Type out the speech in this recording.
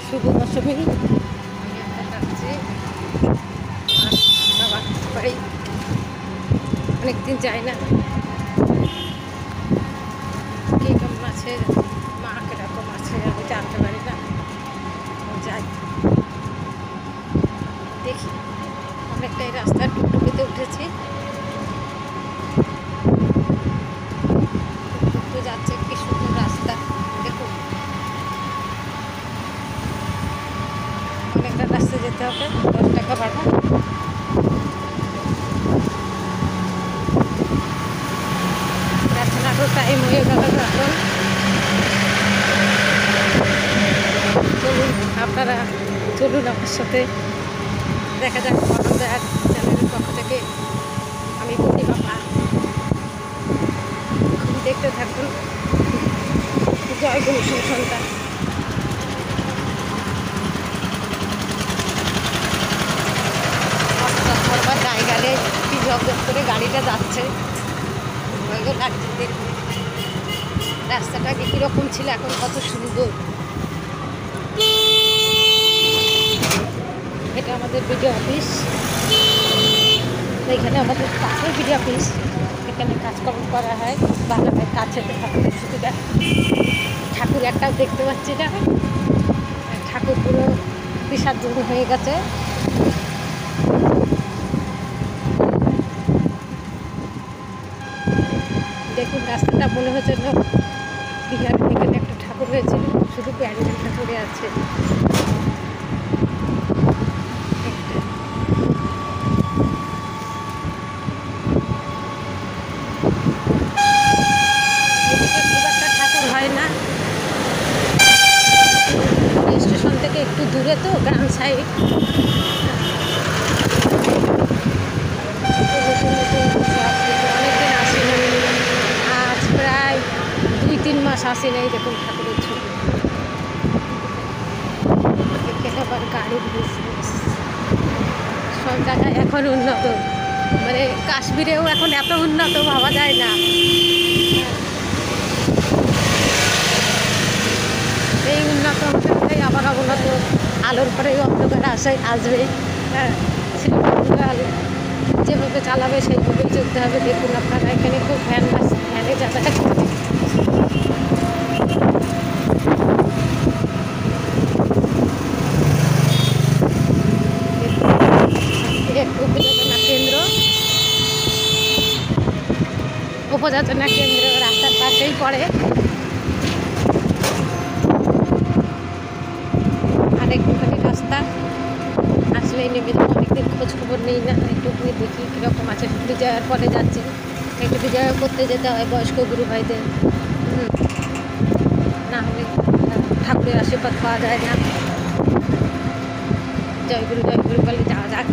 শুভ দশমী। আমি একটা যাচ্ছি বাবার বাড়ি, অনেকদিন যাই না। কে কেমন আছে, মা কিরকম আছে আমি জানতে পারি না। যাই দেখি, অনেকটাই রাস্তা টুকটুকিতে উঠেছি। টুকটুক যাচ্ছে, কি সুন্দর রাস্তা দেখুন। অনেকটা রাস্তা যেতে হবে, 10 টাকা ভাড়া। এখন টাইম হয়ে গেল। এখন চলুন, আপনারা চলুন আমার সাথে, দেখা যাক। আমাদের চ্যানেলের পক্ষ থেকে আমি বলি বাবা, দেখতে থাকুন। জয় গুরু সন্তান। জায়গালে কি ঝকঝক করে গাড়িটা যাচ্ছে, রাস্তাটা কীরকম ছিল, এখন কত সুন্দর। এটা আমাদের বিডিও অফিস, এখানে আমাদের কাছের বিডিও অফিস। এখানে কাজকর্ম করা হয়, ভালোভাবে কাছে ঠাকুরের সুবিধা। ঠাকুর একটাও দেখতে পাচ্ছি না, ঠাকুর পুরো বিসর্জন হয়ে গেছে। দেখুন রাস্তাটা মনে হচ্ছে না বিহার। এখানে একটা ঠাকুর হয়েছিল, শুধু প্যান্ডেলটা পড়ে আছে। ঠাকুর হয় না, স্টেশন থেকে একটু দূরে, তো গ্রাম সাইড। অনেকদিন আসি না, আজ প্রায় 2-3 মাস আসি নাই। দেখুন ঠাকুরের ছবি। এখানে আবার গাড়ির বিজনেস, সব জায়গায় এখন উন্নত। মানে কাশ্মীরেও এখন এত উন্নত ভাবা যায় না। এই উন্নত হতে আবার অবনত, আলোর পরেই অন্ধকার আসবে। হ্যাঁ, আলো যেভাবে চালাবে সেইভাবেই চলতে হবে। দেখুন আপনারা, এখানে খুব ভ্যানে যাতায়াত করে। উপযাচনা কেন্দ্র রাস্তার পাশেই পড়ে। আর একটুখানি রাস্তা আসলেই নেমে যাবো। অনেকদিন খোঁজ খবর নেই না, একটুখানি দেখি কীরকম আছে। বিজয়ার পরে যাচ্ছি, একটু বিজয় করতে যেতে হয় বয়স্ক গুরু ভাইদের, না হলে ঠাকুরের আশীর্বাদ পাওয়া যায় না। জয় গুরু বলে যাওয়া যাক।